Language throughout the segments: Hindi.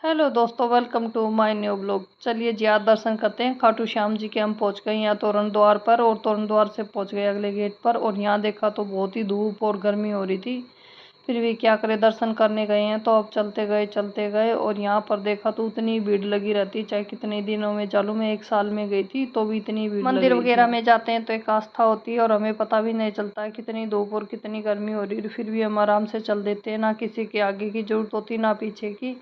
हेलो दोस्तों, welcome to my new blog. चलिए जी, आज दर्शन करते हैं खाटू श्याम जी के। हम पहुंच गए यहाँ तोरण द्वार पर और तोरण द्वार से पहुंच गए अगले गेट पर। और यहाँ देखा तो बहुत ही धूप और गर्मी हो रही थी, फिर भी क्या करें, दर्शन करने गए हैं तो अब चलते गए। और यहाँ पर देखा तो उतनी भीड़ लगी रहती, चाहे कितने दिनों में चालू, मैं 1 साल में गई थी तो भी इतनी भीड़ मंदिर वगैरह में जाते हैं तो एक आस्था होती है और हमें पता भी नहीं चलता है कितनी धूप और कितनी गर्मी हो रही है, फिर भी हम आराम से चल देते हैं। ना किसी के आगे की जरूरत होती, ना पीछे की,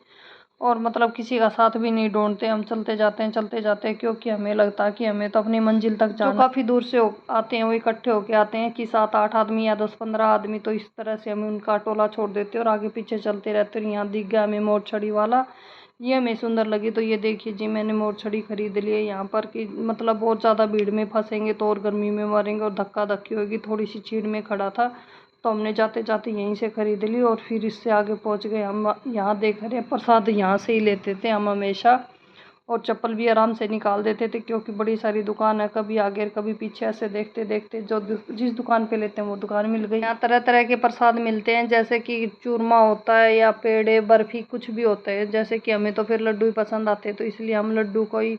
और मतलब किसी का साथ भी नहीं ढूंढते। हम चलते जाते हैं क्योंकि हमें लगता है कि हमें तो अपनी मंजिल तक जाना। जो काफ़ी दूर से आते हैं वो इकट्ठे होके आते हैं कि 7-8 आदमी या 10-15 आदमी, तो इस तरह से हम उनका टोला छोड़ देते हैं और आगे पीछे चलते रहते हैं। यहाँ दिख गया हमें मोर छड़ी वाला, ये हमें सुंदर लगी तो ये देखिए जी, मैंने मोर छड़ी खरीद ली है यहाँ पर। कि मतलब बहुत ज़्यादा भीड़ में फंसेंगे तो और गर्मी में मरेंगे और धक्का धक्की होगी। थोड़ी सी चीड़ में खड़ा था तो हमने जाते जाते यहीं से खरीद ली और फिर इससे आगे पहुंच गए हम। यहाँ देख रहे हैं प्रसाद यहाँ से ही लेते थे हम हमेशा, और चप्पल भी आराम से निकाल देते थे क्योंकि बड़ी सारी दुकान है, कभी आगे कभी पीछे, ऐसे देखते देखते जो जिस दुकान पे लेते हैं वो दुकान मिल गई। यहाँ तरह तरह के प्रसाद मिलते हैं, जैसे कि चूरमा होता है या पेड़े बर्फी कुछ भी होता है। जैसे कि हमें तो फिर लड्डू ही पसंद आते हैं तो इसलिए हम लड्डू को ही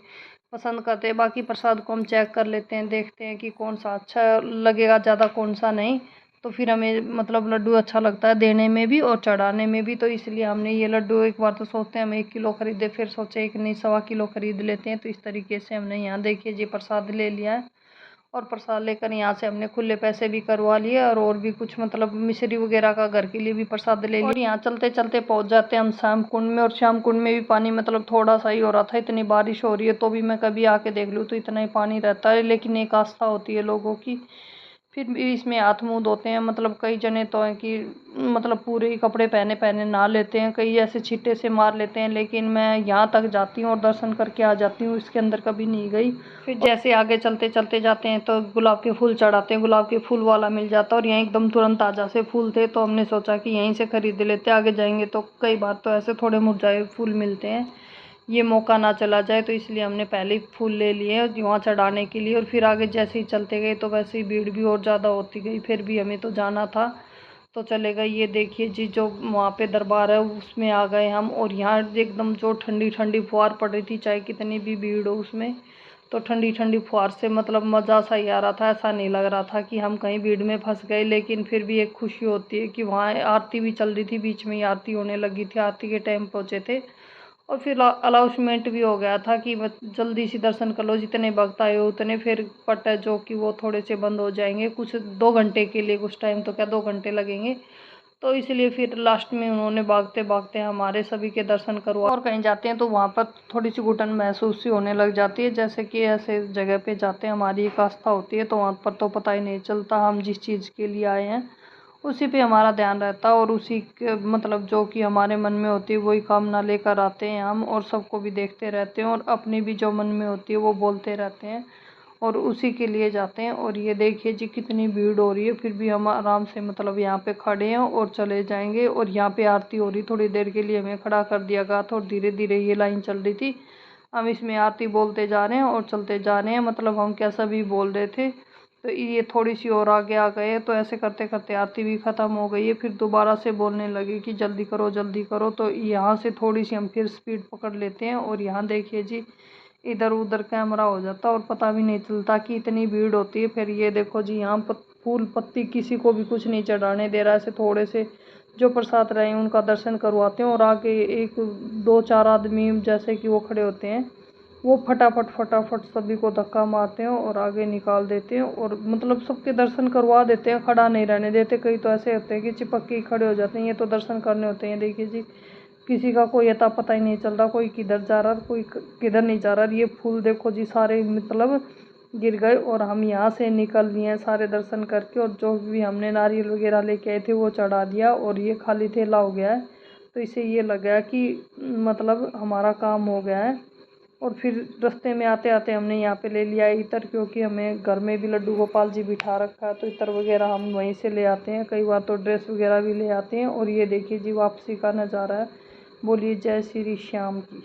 पसंद करते हैं। बाकी प्रसाद को हम चेक कर लेते हैं, देखते हैं कि कौन सा अच्छा लगेगा ज़्यादा, कौन सा नहीं। तो फिर हमें मतलब लड्डू अच्छा लगता है देने में भी और चढ़ाने में भी, तो इसलिए हमने ये लड्डू एक बार तो सोचते हैं हम 1 किलो खरीदे, फिर सोचे एक नहीं 1.25 किलो खरीद लेते हैं। तो इस तरीके से हमने यहाँ देखिए जी प्रसाद ले लिया है। और प्रसाद लेकर यहाँ से हमने खुले पैसे भी करवा लिए और भी कुछ मतलब मिश्री वगैरह का घर के लिए भी प्रसाद ले लिया। और यहाँ चलते चलते पहुँच जाते हैं हम श्याम कुंड में। और श्याम कुंड में भी पानी मतलब थोड़ा सा ही हो रहा था, इतनी बारिश हो रही है तो भी मैं कभी आके देख लूँ तो इतना ही पानी रहता है। लेकिन एक आस्था होती है लोगों की, फिर भी इसमें हाथ मुंह धोते हैं। मतलब कई जने तो हैं कि मतलब पूरे ही कपड़े पहने पहने नहा लेते हैं, कई ऐसे छींटे से मार लेते हैं। लेकिन मैं यहाँ तक जाती हूँ और दर्शन करके आ जाती हूँ, इसके अंदर कभी नहीं गई। फिर जैसे आगे चलते जाते हैं तो गुलाब के फूल चढ़ाते हैं, गुलाब के फूल वाला मिल जाता है और यहाँ एकदम तुरंत ताज़ा से फूल थे तो हमने सोचा कि यहीं से खरीद लेते। आगे जाएंगे तो कई बार तो ऐसे थोड़े मुरझाए फूल मिलते हैं, ये मौका ना चला जाए, तो इसलिए हमने पहले ही फूल ले लिए वहाँ चढ़ाने के लिए। और फिर आगे जैसे ही चलते गए तो वैसे ही भीड़ भी और ज़्यादा होती गई, फिर भी हमें तो जाना था तो चले गए। ये देखिए जी, जो वहाँ पे दरबार है उसमें आ गए हम। और यहाँ एकदम जो ठंडी ठंडी फुहार पड़ रही थी, चाहे कितनी भी भीड़ हो उसमें, तो ठंडी ठंडी फुहार से मतलब मज़ा सा ही आ रहा था। ऐसा नहीं लग रहा था कि हम कहीं भीड़ में फंस गए। लेकिन फिर भी एक खुशी होती है कि वहाँ आरती भी चल रही थी, बीच में ही आरती होने लगी थी, आरती के टाइम पहुँचे थे। और फिर अनाउंसमेंट भी हो गया था कि जल्दी से दर्शन कर लो, जितने भक्त आए हो उतने। फिर पट है जो कि वो थोड़े से बंद हो जाएंगे कुछ 2 घंटे के लिए, कुछ टाइम तो क्या 2 घंटे लगेंगे, तो इसलिए फिर लास्ट में उन्होंने भागते भागते हमारे सभी के दर्शन करवा। और कहीं जाते हैं तो वहाँ पर थोड़ी सी घुटन महसूस सी होने लग जाती है, जैसे कि ऐसे जगह पे जाते हैं हमारी एक आस्था होती है तो वहाँ पर तो पता ही नहीं चलता हम जिस चीज़ के लिए आए हैं उसी पे हमारा ध्यान रहता है। और उसी के मतलब जो कि हमारे मन में होती है वही कामना लेकर आते हैं हम, और सबको भी देखते रहते हैं और अपनी भी जो मन में होती है वो बोलते रहते हैं और उसी के लिए जाते हैं। और ये देखिए जी कितनी भीड़ हो रही है, फिर भी हम आराम से मतलब यहाँ पे खड़े हैं और चले जाएंगे। और यहाँ पे आरती हो रही, थोड़ी देर के लिए हमें खड़ा कर दिया गया था और धीरे धीरे ये लाइन चल रही थी, हम इसमें आरती बोलते जा रहे हैं और चलते जा रहे हैं। मतलब हम कैसा भी बोल रहे थे, तो ये थोड़ी सी और आगे आ गए तो ऐसे करते करते आरती भी ख़त्म हो गई है। फिर दोबारा से बोलने लगे कि जल्दी करो जल्दी करो, तो यहाँ से थोड़ी सी हम फिर स्पीड पकड़ लेते हैं। और यहाँ देखिए जी, इधर उधर कैमरा हो जाता और पता भी नहीं चलता कि इतनी भीड़ होती है। फिर ये देखो जी, यहाँ फूल पत्ती किसी को भी कुछ नहीं चढ़ाने दे रहा है, ऐसे थोड़े से जो प्रसाद रहे उनका दर्शन करवाते हैं। और आगे 1-2-4 आदमी जैसे कि वो खड़े होते हैं, वो फटाफट सभी को धक्का मारते हैं और आगे निकाल देते हैं और मतलब सबके दर्शन करवा देते हैं, खड़ा नहीं रहने देते। कई तो ऐसे होते हैं कि चिपक के खड़े हो जाते हैं, ये तो दर्शन करने होते हैं। देखिए जी, किसी का कोई अता पता ही नहीं चल रहा, कोई किधर जा रहा कोई किधर नहीं जा रहा। ये फूल देखो जी, सारे मतलब गिर गए और हम यहाँ से निकल लिए हैं सारे दर्शन करके। और जो भी हमने नारियल वगैरह लेके आए थे वो चढ़ा दिया और ये खाली थैला हो गया है, तो इसे ये लग गया कि मतलब हमारा काम हो गया है। और फिर रास्ते में आते आते हमने यहाँ पे ले लिया इतर, क्योंकि हमें घर में भी लड्डू गोपाल जी बिठा रखा है तो इतर वगैरह हम वहीं से ले आते हैं। कई बार तो ड्रेस वगैरह भी ले आते हैं। और ये देखिए जी, वापसी का नज़ारा है। बोलिए जय श्री श्याम की।